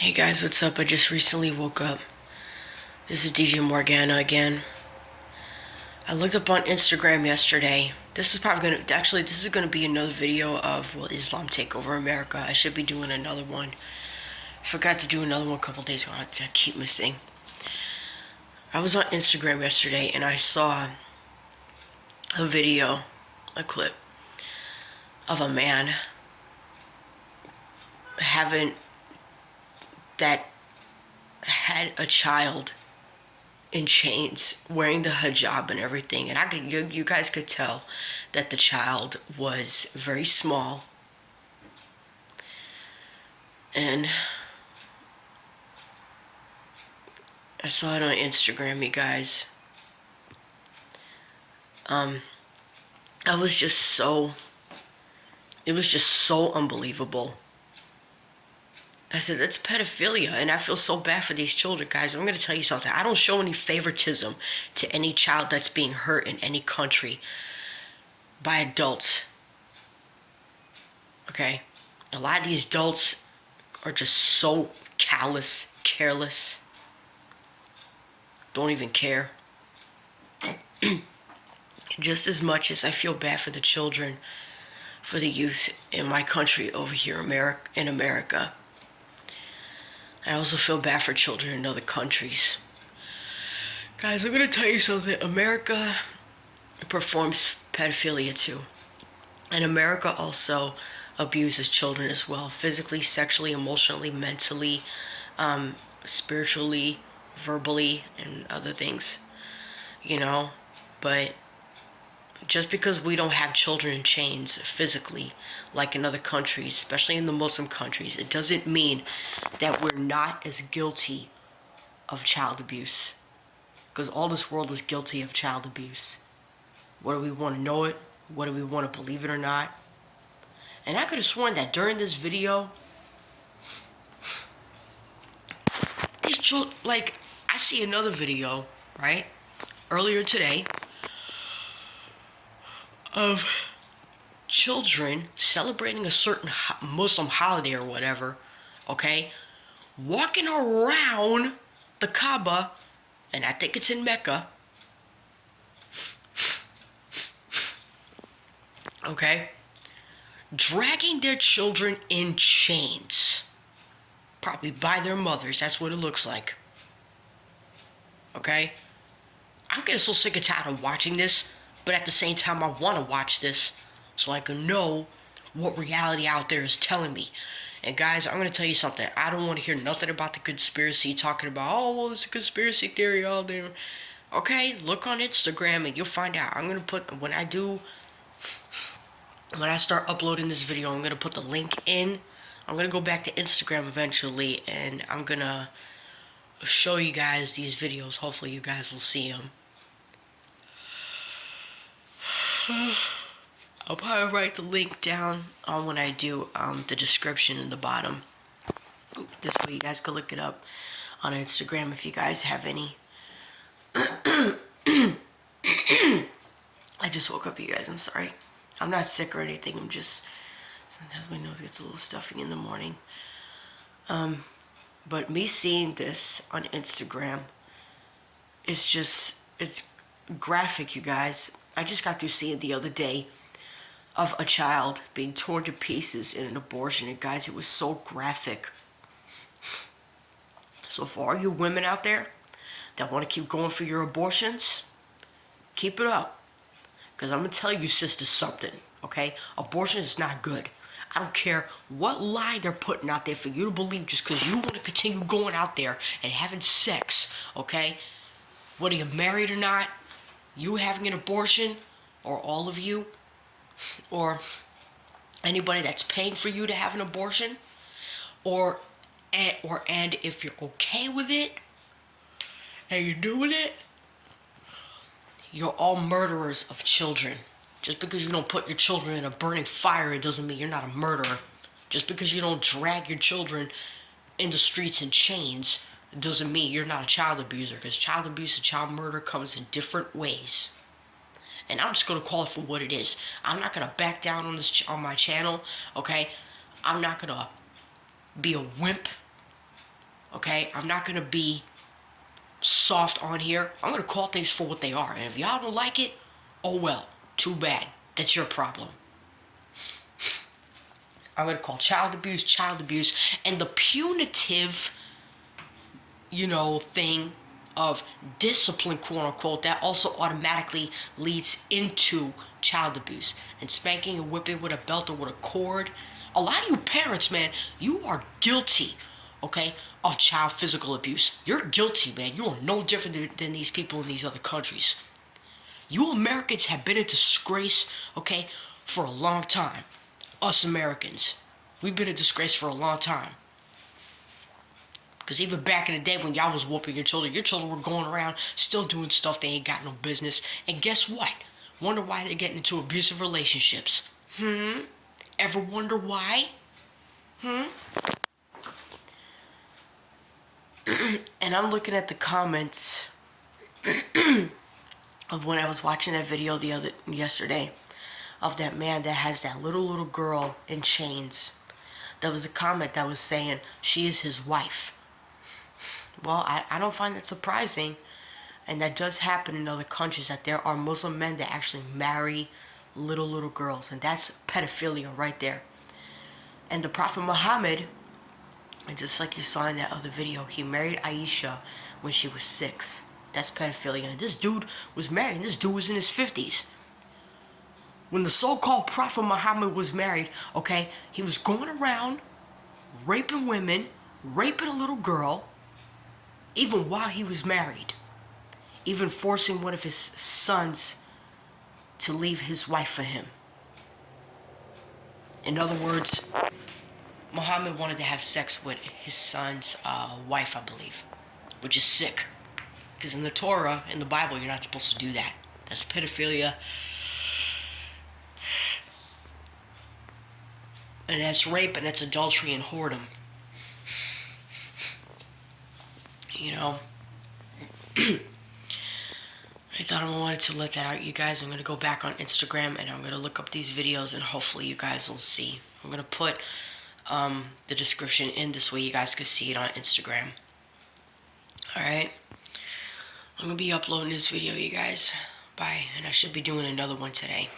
Hey guys, what's up? I just recently woke up. This is DJ Morgana again. I looked up on Instagram yesterday. This is gonna be another video of will Islam take over America. I should be doing another one. Forgot to do another one a couple days ago. I keep missing. I was on Instagram yesterday and I saw a video, a clip of a man that had a child in chains, wearing the hijab and everything, and you guys could tell that the child was very small, and I saw it on Instagram, you guys. It was just so unbelievable. I said, that's pedophilia, and I feel so bad for these children, guys. I'm going to tell you something. I don't show any favoritism to any child that's being hurt in any country by adults. Okay? A lot of these adults are just so callous, careless. Don't even care. Just as much as I feel bad for the children, for the youth in my country over here in America, I also feel bad for children in other countries. Guys, I'm gonna tell you something. America performs pedophilia too. And America also abuses children as well. Physically, sexually, emotionally, mentally, spiritually, verbally, and other things. But just because we don't have children in chains physically, like in other countries, especially in the Muslim countries, it doesn't mean that we're not as guilty of child abuse. Because all this world is guilty of child abuse. Whether we want to know it, whether we want to believe it or not. And I could have sworn that during this video, these children, I see another video, right, earlier today, of children celebrating a certain Muslim holiday or whatever, okay, walking around the Kaaba, and I think it's in Mecca, okay, dragging their children in chains, probably by their mothers. That's what it looks like. Okay, I'm getting so sick and tired of watching this. But at the same time, I want to watch this so I can know what reality out there is telling me. And guys, I'm going to tell you something. I don't want to hear nothing about the conspiracy talking about, oh, well, there's a conspiracy theory out there. Okay, look on Instagram and you'll find out. I'm going to put, when I start uploading this video, I'm going to put the link in. I'm going to go back to Instagram eventually, and I'm going to show you guys these videos. Hopefully you guys will see them. I'll probably write the link down on when I do the description in the bottom. This way you guys can look it up on Instagram if you guys have any. I just woke up, you guys. I'm sorry. I'm not sick or anything. Sometimes my nose gets a little stuffy in the morning. But me seeing this on Instagram, it's graphic, you guys. I just got to see it the other day of a child being torn to pieces in an abortion. And guys, it was so graphic. So for all you women out there that want to keep going for your abortions, keep it up. Because I'm going to tell you, sisters, something, okay? Abortion is not good. I don't care what lie they're putting out there for you to believe just because you want to continue going out there and having sex, okay? Whether you're married or not, you having an abortion, or all of you, or anybody that's paying for you to have an abortion, and if you're okay with it, and you're doing it, you're all murderers of children. Just because you don't put your children in a burning fire, it doesn't mean you're not a murderer. Just because you don't drag your children in the streets in chains, it doesn't mean you're not a child abuser, because child abuse and child murder comes in different ways. And I'm just going to call it for what it is. I'm not going to back down on my channel, okay? I'm not going to be a wimp Okay? I'm not gonna be soft on here. I'm gonna call things for what they are. And if y'all don't like it, oh well. Too bad. That's your problem. I'm gonna call child abuse, and the punitive, thing of discipline, quote unquote, that also automatically leads into child abuse. And spanking and whipping with a belt or with a cord. A lot of you parents, man, you are guilty, okay, of child physical abuse. You're guilty, man. You are no different than these people in these other countries. You Americans have been in disgrace, okay, for a long time. Us Americans, we've been in disgrace for a long time. Because even back in the day when y'all was whooping your children were going around still doing stuff they ain't got no business. And guess what? Wonder why they're getting into abusive relationships. Ever wonder why? And I'm looking at the comments of when I was watching that video yesterday of that man that has that little girl in chains. There was a comment that was saying she is his wife. Well, I don't find it surprising, and that does happen in other countries, that there are Muslim men that actually marry little girls, and that's pedophilia right there. And the Prophet Muhammad, and just like you saw in that other video, he married Aisha when she was 6. That's pedophilia. And this dude was married, and this dude was in his 50s. When the so-called Prophet Muhammad was married, okay, he was going around raping women, raping a little girl, even while he was married. Even forcing one of his sons to leave his wife for him. In other words, Muhammad wanted to have sex with his son's wife, I believe, which is sick. Because in the Torah, in the Bible, you're not supposed to do that. That's pedophilia. And that's rape, and that's adultery and whoredom. I thought I wanted to let that out, you guys. I'm going to go back on Instagram, and I'm going to look up these videos, and hopefully you guys will see. I'm going to put the description in this way you guys can see it on Instagram. Alright? I'm going to be uploading this video, you guys. Bye. And I should be doing another one today.